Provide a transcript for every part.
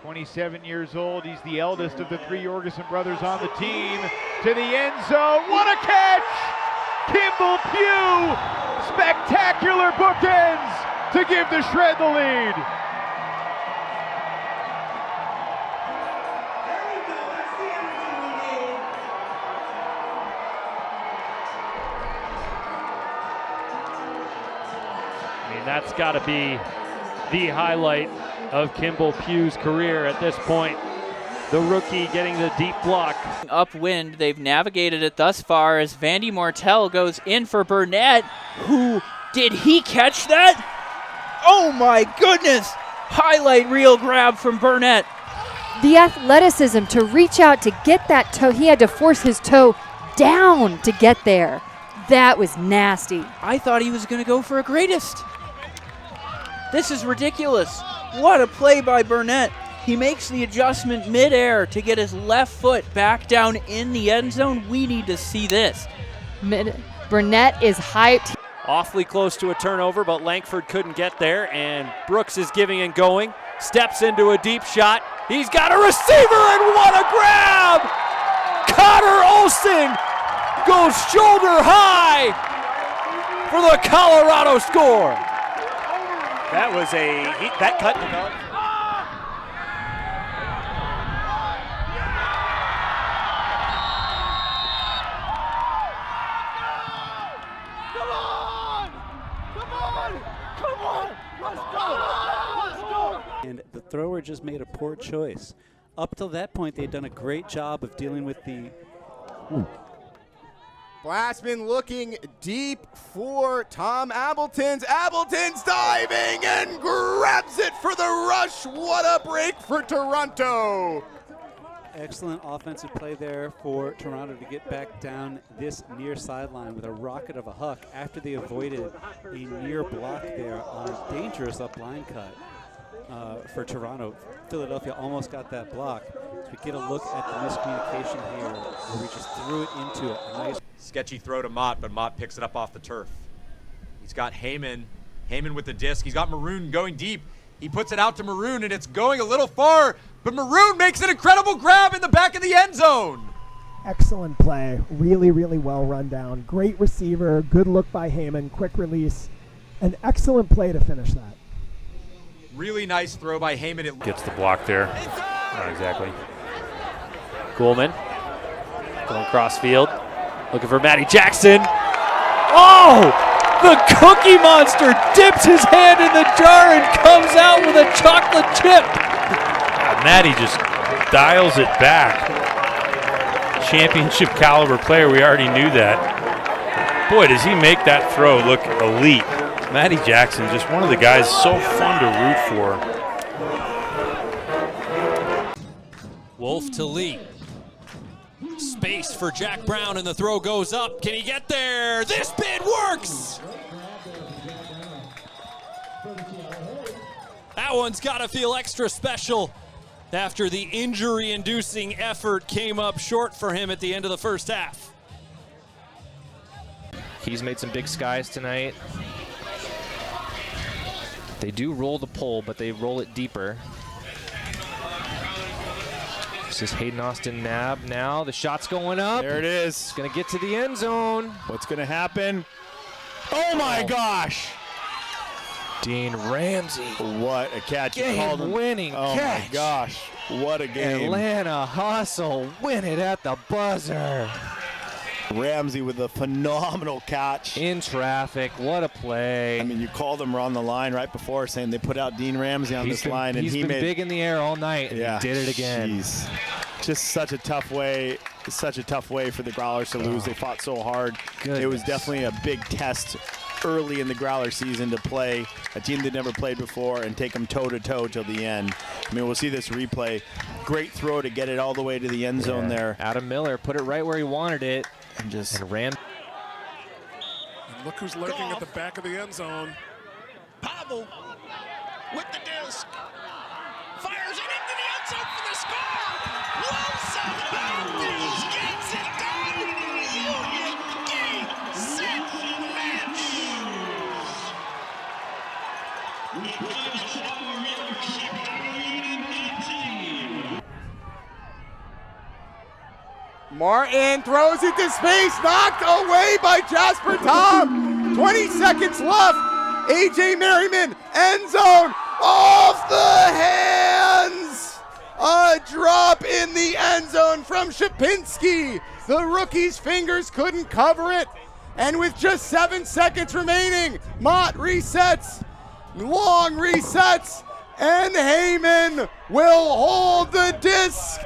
27 years old. He's the eldest of the three Jorgensen brothers on the team. To the end zone. What a catch! Kimball Pugh! Spectacular bookends to give the Shred the lead. That's got to be the highlight of Kimball Pugh's career at this point. The rookie getting the deep block. Upwind, they've navigated it thus far as Vandy Martell goes in for Burnett. Did he catch that? Oh my goodness! Highlight reel grab from Burnett. The athleticism to reach out to get that toe. He had to force his toe down to get there. That was nasty. I thought he was going to go for a greatest. This is ridiculous. What a play by Burnett. He makes the adjustment midair to get his left foot back down in the end zone. We need to see this. Burnett is hyped. Awfully close to a turnover, but Langford couldn't get there, and Brooks is giving and going. Steps into a deep shot. He's got a receiver, and what a grab! Connor Olsen goes shoulder high for the Colorado score. That was that cut to go. And the thrower just made a poor choice. Up till that point, they'd done a great job of dealing with the... Glassman looking deep for Tom Appleton's. Appleton's diving and grabs it for the rush. What a break for Toronto. Excellent offensive play there for Toronto to get back down this near sideline with a rocket of a huck after they avoided a near block there on a dangerous up line cut for Toronto. Philadelphia almost got that block. So we get a look at the miscommunication here where we just threw it into a nice... Sketchy throw to Mott, but Mott picks it up off the turf. He's got Heyman with the disc. He's got Maroon going deep. He puts it out to Maroon, and it's going a little far, but Maroon makes an incredible grab in the back of the end zone. Excellent play. Really, really well run down. Great receiver. Good look by Heyman. Quick release. An excellent play to finish that. Really nice throw by Heyman. It gets the block there. Not exactly. Coolman going cross field. Looking for Matty Jackson. Oh! The Cookie Monster dips his hand in the jar and comes out with a chocolate chip. Matty just dials it back. Championship caliber player, we already knew that. Boy, does he make that throw look elite. Matty Jackson, just one of the guys so fun to root for. Wolf to Lee. Space for Jack Brown, and the throw goes up. Can he get there? This bid works! That one's got to feel extra special after the injury-inducing effort came up short for him at the end of the first half. He's made some big skies tonight. They do roll the pole, but they roll it deeper. This is Hayden Austin Nab now. The shot's going up. There it is. It's going to get to the end zone. What's going to happen? Oh my gosh. Dean Ramsey. What a catch. Game-winning catch. Oh my gosh. What a game. Atlanta Hustle win it at the buzzer. Ramsey with a phenomenal catch. In traffic, what a play. I mean, you called them on the line right before saying they put out Dean Ramsey on this line. And he's been big in the air all night, and he did it again. Geez. Just such a tough way for the Growlers to lose. They fought so hard. Goodness. It was definitely a big test early in the Growler season to play a team that never played before and take them toe-to-toe till the end. I mean, we'll see this replay. Great throw to get it all the way to the end zone there. Adam Miller put it right where he wanted it. And ran. And look who's lurking at the back of the end zone. Pavel with the disc. Fires it into the end zone for the score. Wilson Matthews gets it done. Union game, set, match. Martin throws it to space, knocked away by Jasper Tom. 20 seconds left. AJ Merriman, end zone, off the hands. A drop in the end zone from Shapinski. The rookie's fingers couldn't cover it. And with just 7 seconds remaining, Mott resets, long resets, and Heyman will hold the disc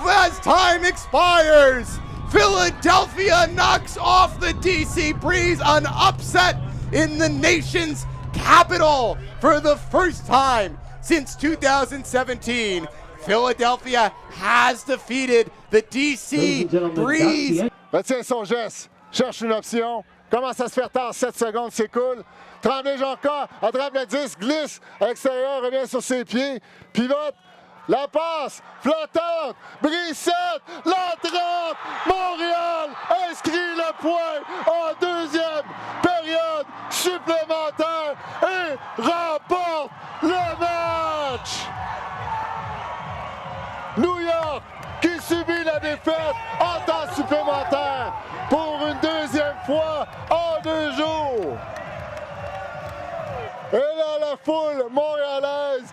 as time expires. Philadelphia knocks off the DC Breeze, an upset in the nation's capital for the first time since 2017. Philadelphia has defeated the DC Breeze. Retient son geste, cherche une option, commence à se faire tard, 7 secondes s'écoulent. Tremblay-Jonca attrape le disque, glisse à l'extérieur, revient sur ses pieds, pivote, la passe, flottante, Brissette, l'entrante, Montréal inscrit le point en deuxième période supplémentaire et remporte le match. New York qui subit la défaite en temps supplémentaire pour une deuxième fois en 2 jours. Et là, la foule montréalaise.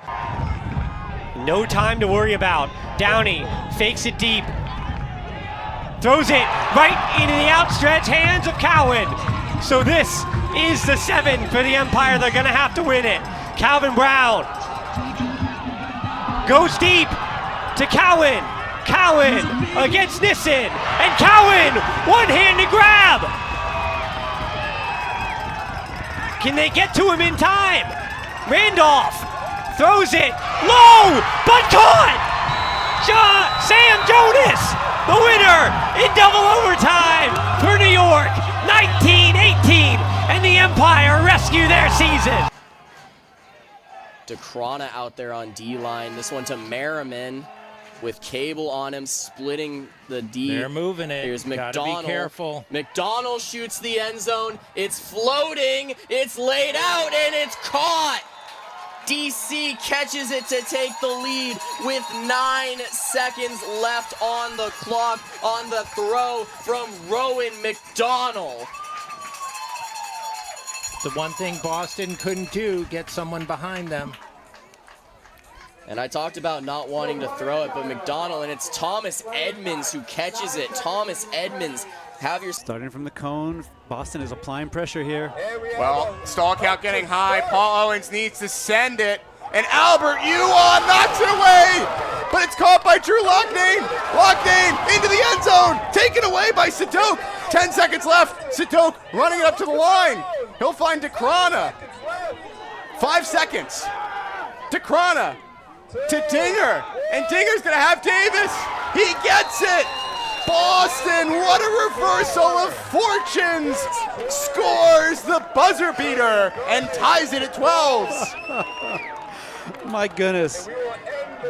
No time to worry about. Downey fakes it deep. Throws it right into the outstretched hands of Cowan. So this is the 7 for the Empire. They're going to have to win it. Calvin Brown goes deep to Cowan. Cowan against Nissen. And Cowan, one-handed grab. Can they get to him in time? Randolph throws it low, but caught! Sam Jonas, the winner in double overtime for New York, 19-18, and the Empire rescue their season. DeCrona out there on D-line. This one to Merriman with Cable on him, splitting the D. They're moving it. Here's Gotta McDonald. be careful. McDonald shoots the end zone. It's floating. It's laid out, and it's caught. DC catches it to take the lead with 9 seconds left on the clock on the throw from Rowan McDonald. The one thing Boston couldn't do, get someone behind them. And I talked about not wanting to throw it, but McDonald, and it's Thomas Edmonds who catches it. Thomas Edmonds, have your... Starting from the cone, Boston is applying pressure here. Well, stall count getting high. Paul Owens needs to send it. And Albert Yuan knocks it away. But it's caught by Drew Locknane. Locknane into the end zone. Taken away by Satoke. 10 seconds left. Satoke running it up to the line. He'll find DeCrona. 5 seconds. DeCrona to Dinger. And Dinger's going to have Davis. He gets it. Boston, what a reversal of fortunes, scores the buzzer beater and ties it at 12. My goodness.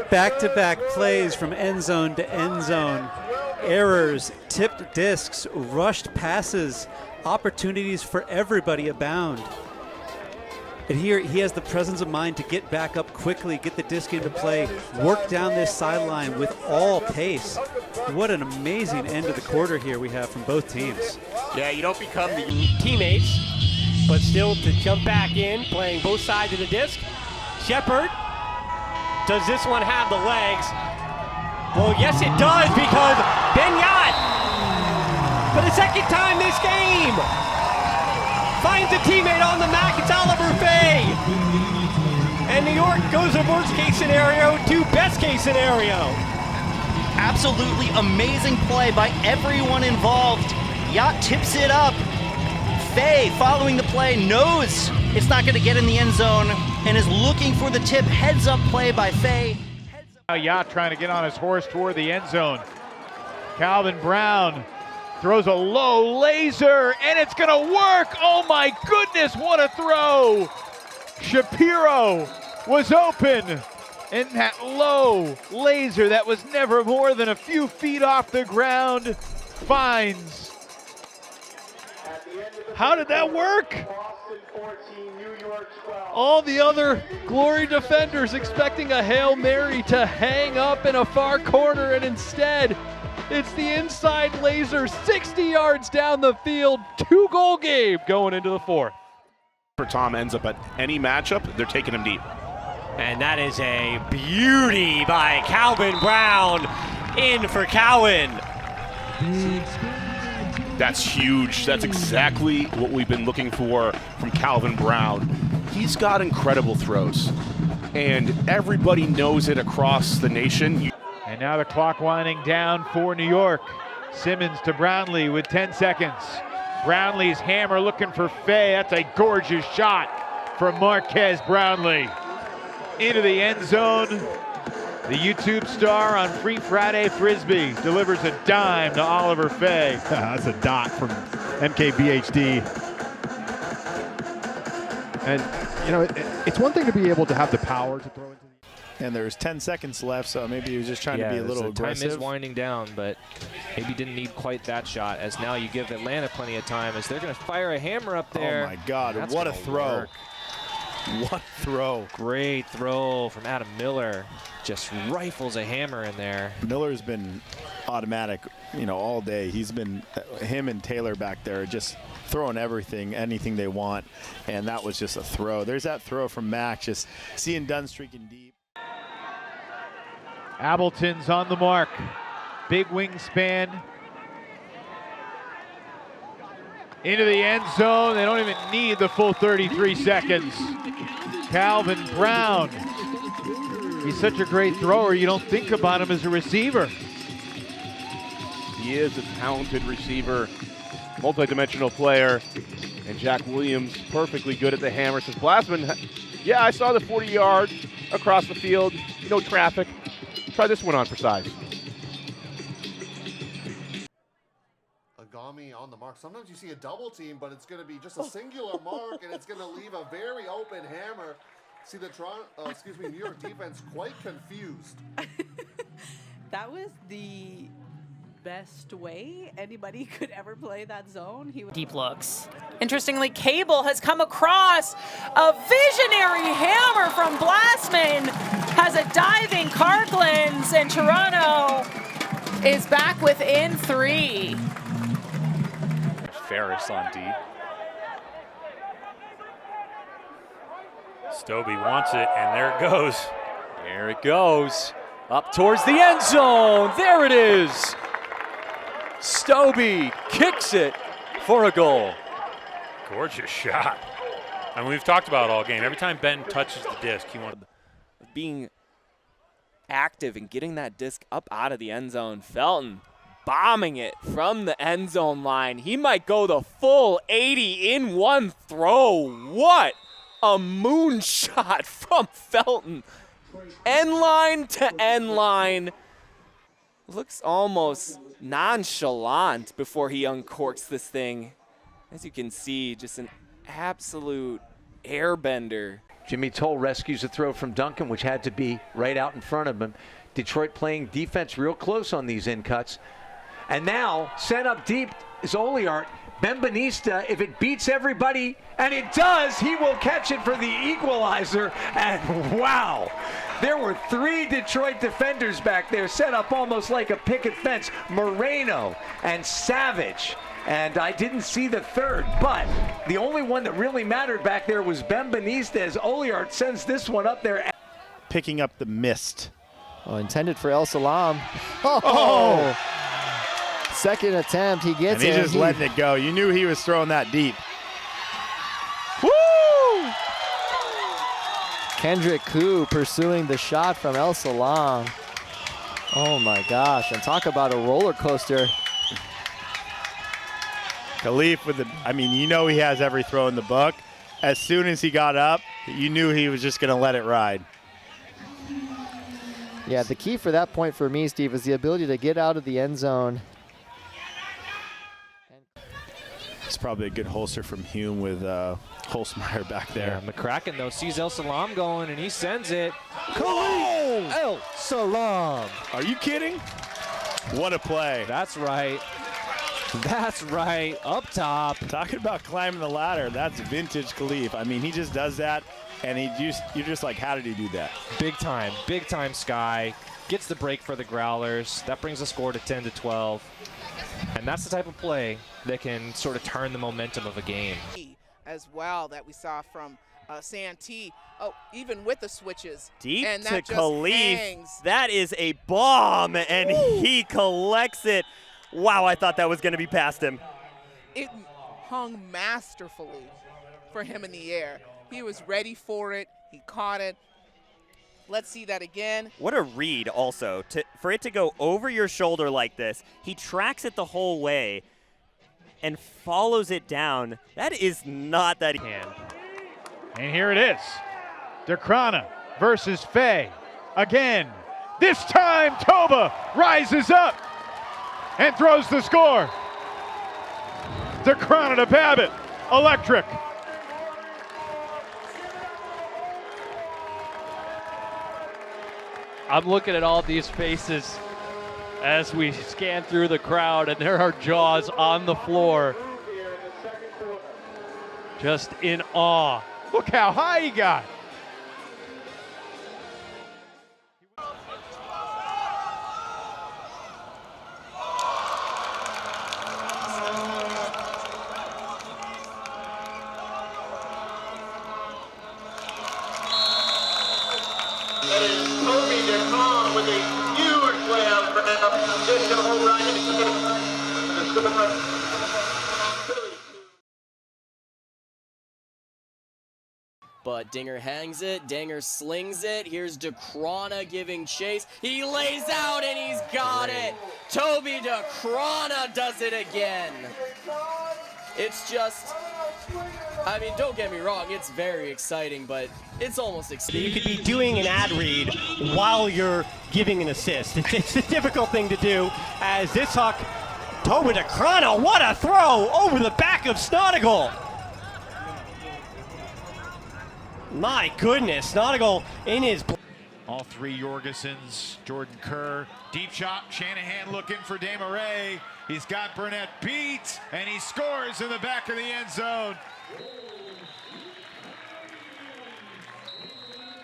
Back-to-back plays from end zone to end zone. Errors, tipped discs, rushed passes, opportunities for everybody abound. And here he has the presence of mind to get back up quickly, get the disc into play, work down this sideline with all pace. What an amazing end of the quarter here we have from both teams. Yeah, you don't become the teammates, but still to jump back in, playing both sides of the disc. Shepard, does this one have the legs? Well, yes it does, because Benyat, for the second time this game, finds a teammate on the MAC. It's Oliver Fay. And New York goes from worst case scenario to best case scenario. Absolutely amazing play by everyone involved. Yacht tips it up. Fay, following the play, knows it's not going to get in the end zone and is looking for the tip. Heads up play by Fay. Now Yacht trying to get on his horse toward the end zone. Calvin Brown throws a low laser, and it's going to work. Oh, my goodness, what a throw. Shapiro was open, and that low laser that was never more than a few feet off the ground finds. How did that work? All the other Glory defenders expecting a Hail Mary to hang up in a far corner, and instead It's the inside laser, 60 yards down the field, 2-goal game going into the fourth. For Tom ends up at any matchup, they're taking him deep. And that is a beauty by Calvin Brown. In for Cowan. That's huge. That's exactly what we've been looking for from Calvin Brown. He's got incredible throws, and everybody knows it across the nation. And now the clock winding down for New York. Simmons to Brownlee with 10 seconds. Brownlee's hammer looking for Fay. That's a gorgeous shot from Marquez Brownlee. Into the end zone. The YouTube star on Free Friday Frisbee delivers a dime to Oliver Fay. That's a dot from MKBHD. And, you know, it's one thing to be able to have the power to throw into the... And there's 10 seconds left, so maybe he was just trying to be a little aggressive. Time is winding down, but maybe didn't need quite that shot, as now you give Atlanta plenty of time as they're going to fire a hammer up there. Oh, my God. That's what a throw. Work. What a throw. Great throw from Adam Miller. Just rifles a hammer in there. Miller's been automatic, you know, all day. He's been, him and Taylor back there just throwing everything, anything they want, and that was just a throw. There's that throw from Mac, just seeing Dunn streaking deep. Appleton's on the mark. Big wingspan. Into the end zone. They don't even need the full 33 seconds. Calvin Brown. He's such a great thrower, you don't think about him as a receiver. He is a talented receiver, multi-dimensional player, and Jack Williams perfectly good at the hammer. Says Blasman, yeah, I saw the 40-yard across the field, no traffic. Try this one on for size. Agami on the mark. Sometimes you see a double team, but it's going to be just a singular mark, and it's going to leave a very open hammer. See the New York defense quite confused. That was the best way anybody could ever play that zone. Deep looks. Interestingly, Cable has come across a visionary hammer from Blasman, has a diving Carklands, and Toronto is back within 3. Ferris on D. Stobie wants it, and there it goes. There it goes. Up towards the end zone. There it is. Stobie kicks it for a goal. Gorgeous shot. I mean, we've talked about it all game. Every time Benton touches the disc, he wanted being active and getting that disc up out of the end zone. Felton bombing it from the end zone line. He might go the full 80 in one throw. What a moonshot from Felton. End line to end line. Looks almost nonchalant before he uncorks this thing. As you can see, just an absolute airbender. Jimmy Toll rescues a throw from Duncan, which had to be right out in front of him. Detroit playing defense real close on these in cuts. And now, sent up deep is Oliart. Benvenista, if it beats everybody, and it does, he will catch it for the equalizer. And wow, there were 3 Detroit defenders back there set up almost like a picket fence. Moreno and Savage. And I didn't see the third, but the only one that really mattered back there was Benvenista as Oliart sends this one up there. Picking up the mist. Oh, intended for El Salam. Oh! Second attempt, he gets it. And he's just letting it go. You knew he was throwing that deep. Woo! Kendrick Koo pursuing the shot from El Salam. Oh my gosh, and talk about a roller coaster. Khalif with the, I mean, you know he has every throw in the book. As soon as he got up, you knew he was just going to let it ride. Yeah, the key for that point for me, Steve, is the ability to get out of the end zone. It's probably a good holster from Hume with Holzmeyer back there. Yeah, McCracken, though, sees El Salam going, and he sends it. Oh! El Salam. Are you kidding? What a play. That's right. That's right. Up top. Talking about climbing the ladder, that's vintage Khalif. I mean, he just does that and you're just like, how did he do that? Big time Sky. Gets the break for the Growlers. That brings the score to 10-12. And that's the type of play that can sort of turn the momentum of a game. As well that we saw from Santee. Oh, even with the switches. Deep and to that just Khalif. hangs. That is a bomb, and he collects it. Wow, I thought that was going to be past him. It hung masterfully for him in the air. He was ready for it. He caught it. Let's see that again. What a read also. For it to go over your shoulder like this, he tracks it the whole way and follows it down. That is not that hand. And here it is. DeCrana versus Fay. Again. This time Toba rises up and throws the score. DeCrana to Babbitt. Electric. I'm looking at all these faces as we scan through the crowd, and there are jaws on the floor. Just in awe. Look how high he got. With a huge slam for just a home run. But Dinger hangs it, Dinger slings it. Here's DeCrana giving chase. He lays out and he's got it. Toby DeCrana does it again. It's just, I mean, don't get me wrong, it's very exciting, but it's almost exciting. You could be doing an ad read while you're giving an assist. It's a difficult thing to do, as this huck, Toby DeCrana, what a throw over the back of Snodigal. My goodness, Snodigal in his... All three Jorgensen's, Jordan Kerr, deep shot, Shanahan looking for Desmarais. He's got Burnett beat, and he scores in the back of the end zone.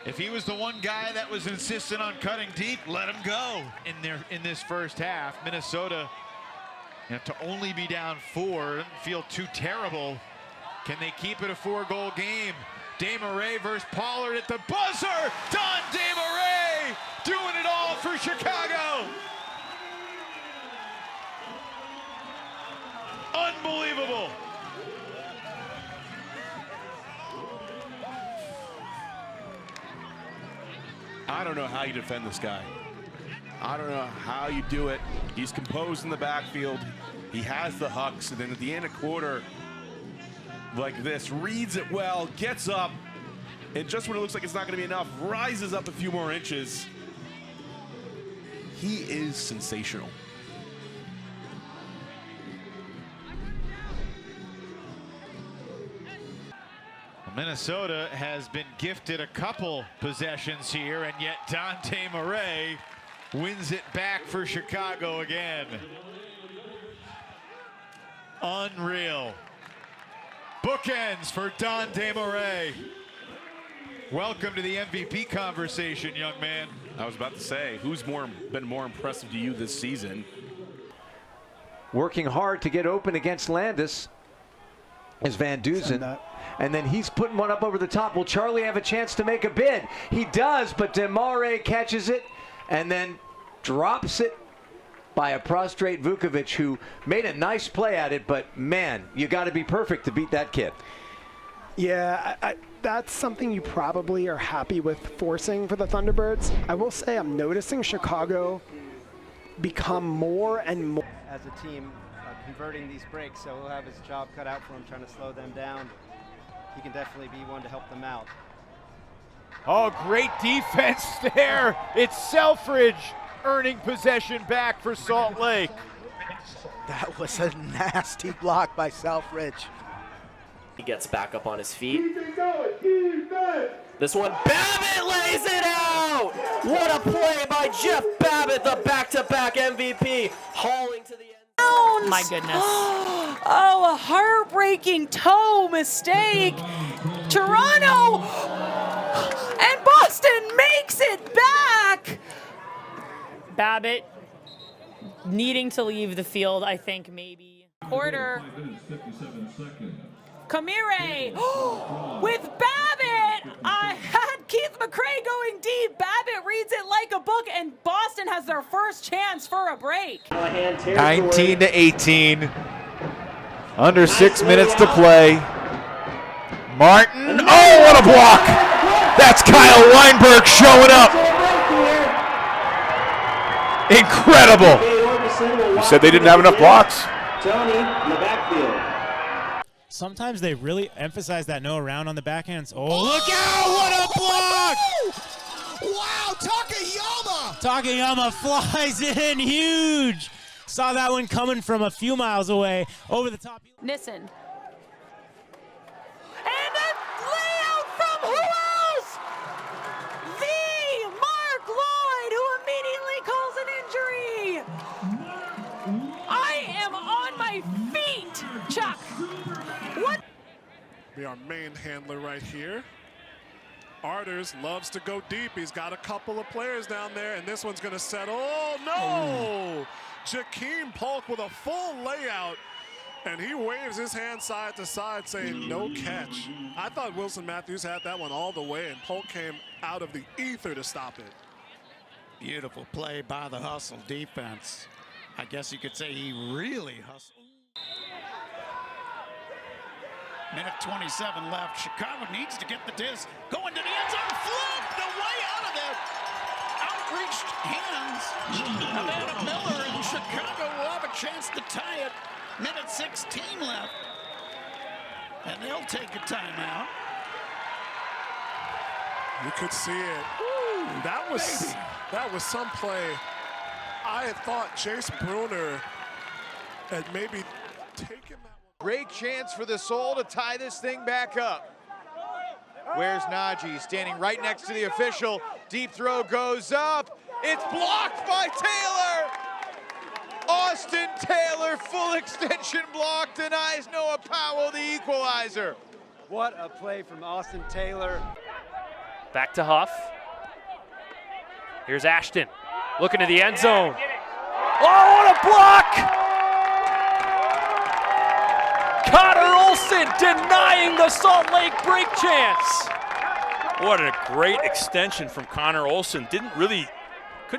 If he was the one guy that was insistent on cutting deep, let him go. In this first half, Minnesota, to only be down 4, doesn't feel too terrible. Can they keep it a 4-goal game? Desmarais versus Pollard at the buzzer. Don Desmarais doing it all for Chicago. Unbelievable. I don't know how you defend this guy. I don't know how you do it. He's composed in the backfield. He has the hucks, and then at the end of quarter, like this, reads it well, gets up, and just when it looks like it's not going to be enough, rises up a few more inches. He is sensational. Minnesota has been gifted a couple possessions here, and yet Dante Murray wins it back for Chicago again. Unreal. Bookends for Dante Murray. Welcome to the MVP conversation, young man. I was about to say, who's been more impressive to you this season? Working hard to get open against Landis is Van Dusen. And then he's putting one up over the top. Will Charlie have a chance to make a bid? He does, but Desmarais catches it and then drops it by a prostrate Vukovic, who made a nice play at it, but man, you got to be perfect to beat that kid. Yeah, that's something you probably are happy with forcing for the Thunderbirds. I will say I'm noticing Chicago become more and more. As a team, converting these breaks, so he'll have his job cut out for him, trying to slow them down. He can definitely be one to help them out. Oh, great defense there. It's Selfridge earning possession back for Salt Lake. That was a nasty block by Selfridge. He gets back up on his feet. This one, Babbitt lays it out! What a play by Jeff Babbitt, the back-to-back MVP, hauling to the end. inbounds. My goodness. Oh, a heartbreaking toe mistake. Toronto and Boston makes it back. Babbitt needing to leave the field, I think, maybe. Quarter. Kamire with Babbitt. I had Keith McCray going deep. Babbitt reads it like a book, and Boston has their first chance for a break. 19-18. Under 6 minutes to play. Martin. Oh, what a block! That's Kyle Weinberg showing up. Incredible. You said they didn't have enough blocks. Tony in the backfield. Sometimes they really emphasize that no around on the backhands. Oh, look out! What a block! Wow, Takayama! Takayama flies in huge. Saw that one coming from a few miles away over the top. Nissen. And a layout from who else? The Mark Lloyd, who immediately calls an injury. I am on my feet, Chuck. What? Be our main handler right here. Arters loves to go deep. He's got a couple of players down there, and this one's going to settle. Oh, no! Jakeem Polk with a full layout, and he waves his hand side to side saying no catch. I thought Wilson Matthews had that one all the way, and Polk came out of the ether to stop it. Beautiful play by the hustle defense. I guess you could say he really hustled. Minute 27 left. Chicago needs to get the disc. Going to the end zone. Fluke the way out of there. Outreached hands of Adam Miller, and Chicago will have a chance to tie it. Minute 16 left. And they'll take a timeout. You could see it. Ooh, that was some play. I had thought Jace Bruner had maybe taken that one. Great chance for the Soul to tie this thing back up. Where's Najee? Standing right next to the official. Deep throw goes up. It's blocked by Taylor. Austin Taylor, full extension block, denies Noah Powell the equalizer. What a play from Austin Taylor. Back to Huff. Here's Ashton looking to the end zone. Oh, what a block! Connor Olson denying the Salt Lake break chance. What a great extension from Connor Olson. Couldn't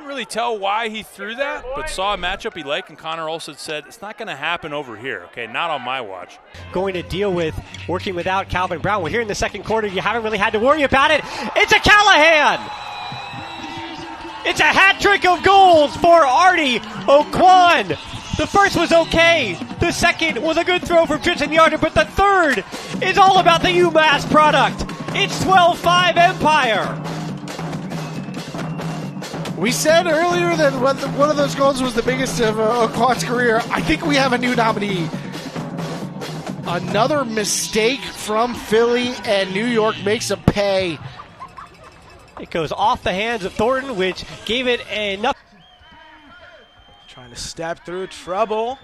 really tell why he threw that, but saw a matchup he liked, and Connor Olson said, it's not going to happen over here, okay? Not on my watch. Going to deal with working without Calvin Brown. We're here in the second quarter. You haven't really had to worry about it. It's a Callahan! It's a hat trick of goals for Artie Oquan. The first was okay. The second was a good throw from Tristan Yarder, but the third is all about the UMass product. It's 12-5 Empire. We said earlier that one of those goals was the biggest of Oquan's career. I think we have a new nominee. Another mistake from Philly, and New York makes them pay. It goes off the hands of Thornton, which gave it enough. Trying to step through trouble.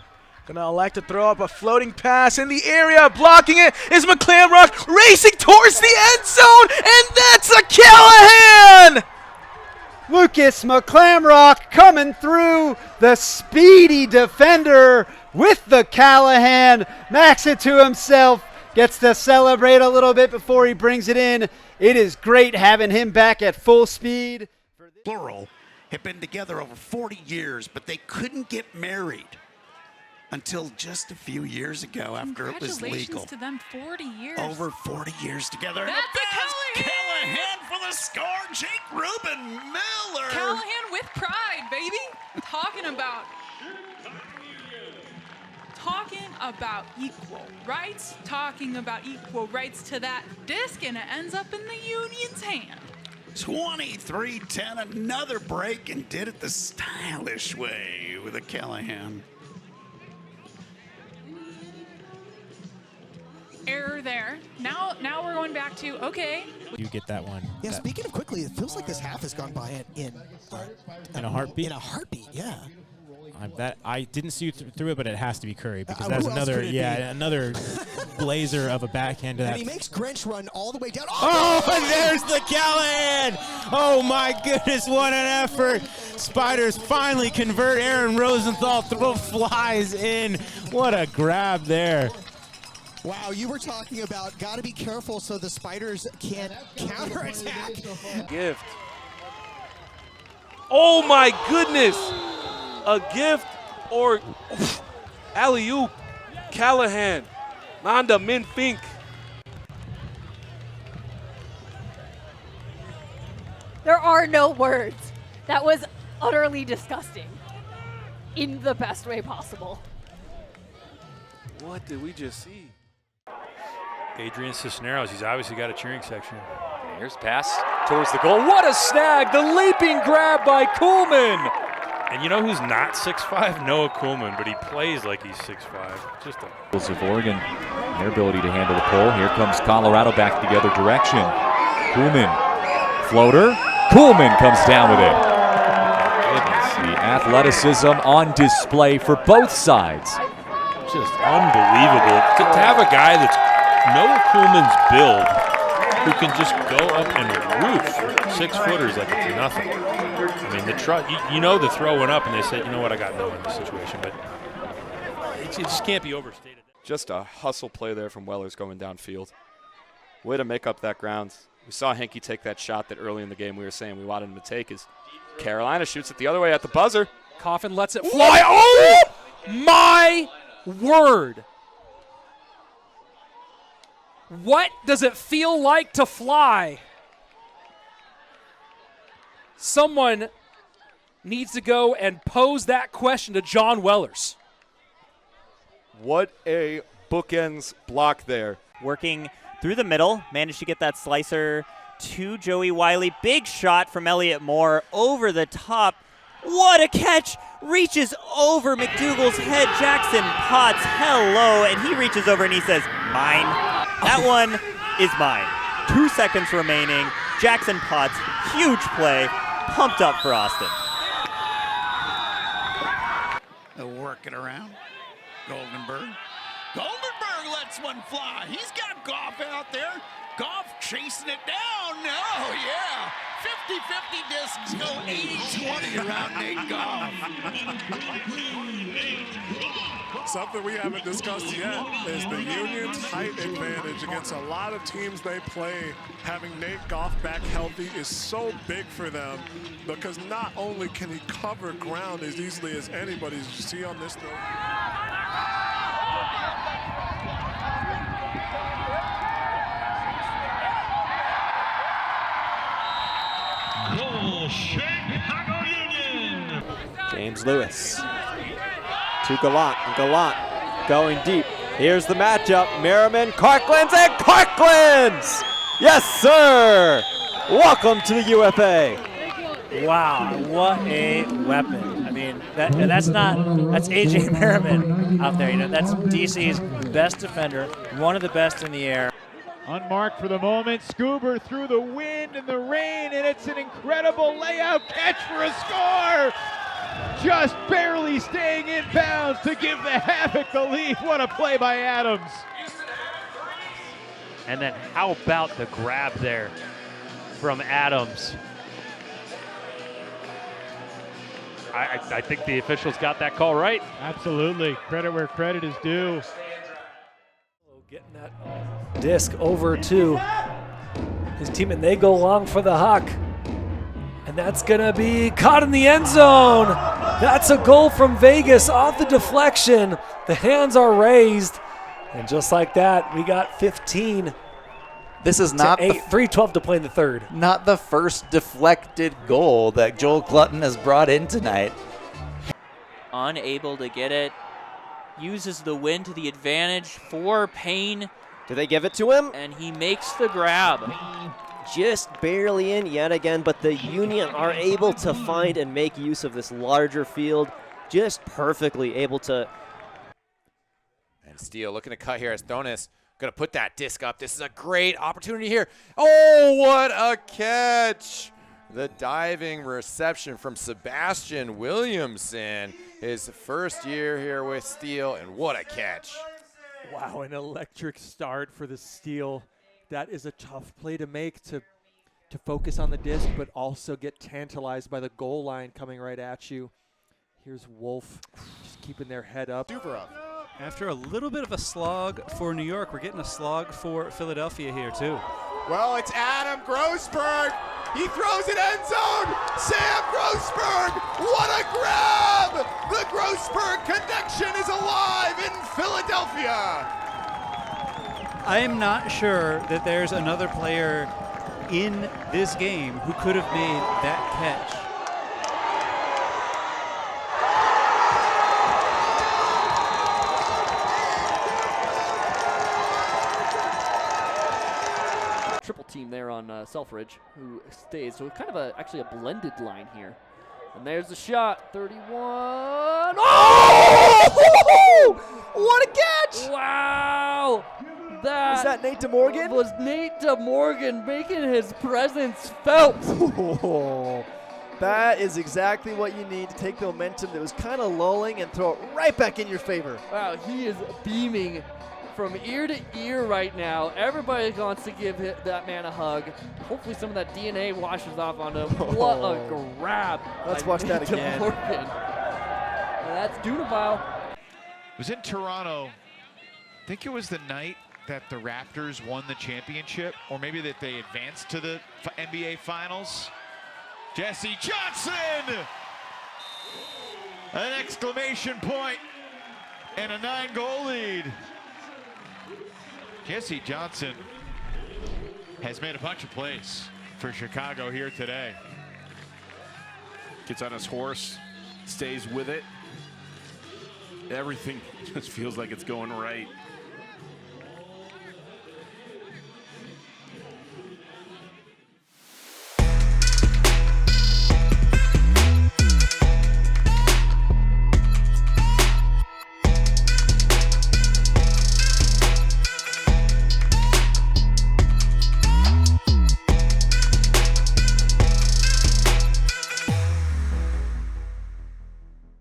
Gonna elect to throw up a floating pass in the area. Blocking it is McClamrock, racing towards the end zone, and that's a Callahan! Lucas McClamrock coming through, the speedy defender with the Callahan. Max it to himself, gets to celebrate a little bit before he brings it in. It is great having him back at full speed. Plural have been together over 40 years, but they couldn't get married until just a few years ago after it was legal. Congratulations to them, 40 years. Over 40 years together. That's a Callahan for the score. Jake Rubin Miller. Callahan with pride, baby. Talking about equal rights, talking about equal rights to that disc, and it ends up in the Union's hand. 23-10, another break, and did it the stylish way with a Callahan. Error there. Now we're going back to, okay. You get that one. Yeah, speaking of quickly, it feels like this half has gone by in a heartbeat. In a heartbeat, yeah. I didn't see through it, but it has to be Curry because who that's else another could it be? another blazer of a backhand to that. And he makes Grinch run all the way down. Oh, and there's the Callahan! Oh my goodness, what an effort! Spiders finally convert. Aaron Rosenthal flies in. What a grab there. Wow, you were talking about got to be careful so the Spiders can't counterattack. Gift. Oh my goodness! A gift or alley-oop. Callahan. Nanda Min Fink. There are no words. That was utterly disgusting in the best way possible. What did we just see? Adrian Cisneros, he's obviously got a cheering section. Here's pass towards the goal. What a snag! The leaping grab by Kuhlman. And you know who's not 6'5"? Noah Kuhlman, but he plays like he's 6'5". Just a Bulls of Oregon, their ability to handle the pull. Here comes Colorado back the other direction. Kuhlman, floater. Kuhlman comes down with it. The athleticism on display for both sides. just unbelievable to have a guy that's Noah Kuhlman's build who can just go up and roof 6-footers like it's nothing. I mean, you know the throw went up and they said, you know what, I got Noah in this situation, but it just can't be overstated. Just a hustle play there from Wellers going downfield. Way to make up that ground. We saw Henke take that shot that early in the game we were saying we wanted him to take. As Carolina shoots it the other way at the buzzer. Coffin lets it fly. Oh, my word. What does it feel like to fly? Someone needs to go and pose that question to John Wellers. What a bookends block there. Working through the middle, managed to get that slicer to Joey Wiley. Big shot from Elliott Moore over the top. What a catch! Reaches over McDougal's head. Jackson pots hello, and he reaches over and he says, mine. That one is mine. 2 seconds remaining. Jackson pots, huge play. Pumped up for Austin. They'll work it around. Goldenberg. Goldenberg lets one fly. He's got Goff out there. Goff chasing it down. Oh, yeah. 50-50 discs go 80-20 around Nate Goff. Something we haven't discussed yet is the Union's height advantage against a lot of teams they play. Having Nate Goff back healthy is so big for them because not only can he cover ground as easily as anybody, as you see on this throw. Chicago Union. James Lewis to Gallant. Gallant going deep. Here's the matchup. Merriman, Carklands, and Carklands! Yes, sir! Welcome to the UFA. Wow, what a weapon. I mean, that's AJ Merriman out there. You know, that's DC's best defender, one of the best in the air. Unmarked for the moment, Scuba through the wind and the rain, and it's an incredible layout catch for a score! Just barely staying in bounds to give the Havoc the lead. What a play by Adams. And then how about the grab there from Adams? I think the officials got that call right. Absolutely. Credit where credit is due. Getting that disc over to his team, and they go long for the huck. And that's going to be caught in the end zone. That's a goal from Vegas off the deflection. The hands are raised. And just like that, we got 15. This is not 3:12 to play in the third. Not the first deflected goal that Joel Clutton has brought in tonight. Unable to get it. Uses the wind to the advantage for Payne. Do they give it to him? And he makes the grab. Just barely in yet again, but the Union are able to find and make use of this larger field. Just perfectly able to. And Steele looking to cut here as Thonis going to put that disc up. This is a great opportunity here. Oh, what a catch. The diving reception from Sebastian Williamson. His first year here with Steele, and what a catch. Wow, an electric start for the Steele. That is a tough play to make, to focus on the disc, but also get tantalized by the goal line coming right at you. Here's Wolf just keeping their head up. After a little bit of a slog for New York, we're getting a slog for Philadelphia here too. Well, it's Adam Grossberg. He throws it end zone. Sam Grossberg, what a grab! The Grossberg connection is alive in Philadelphia. I am not sure that there's another player in this game who could have made that catch. Triple team there on Selfridge, who stays. So kind of actually a blended line here. And there's the shot, 31. Oh! What a catch! Wow! Is that Nate DeMorgan? Was Nate DeMorgan making his presence felt. That is exactly what you need to take the momentum that was kind of lulling and throw it right back in your favor. Wow, he is beaming from ear to ear right now. Everybody wants to give that man a hug. Hopefully some of that DNA washes off on him. What a grab. Let's watch that again. And that's Duneval. It was in Toronto. I think it was the night that the Raptors won the championship, or maybe that they advanced to the NBA Finals. Jesse Johnson! An exclamation point and a 9-goal lead. Jesse Johnson has made a bunch of plays for Chicago here today. Gets on his horse, stays with it. Everything just feels like it's going right.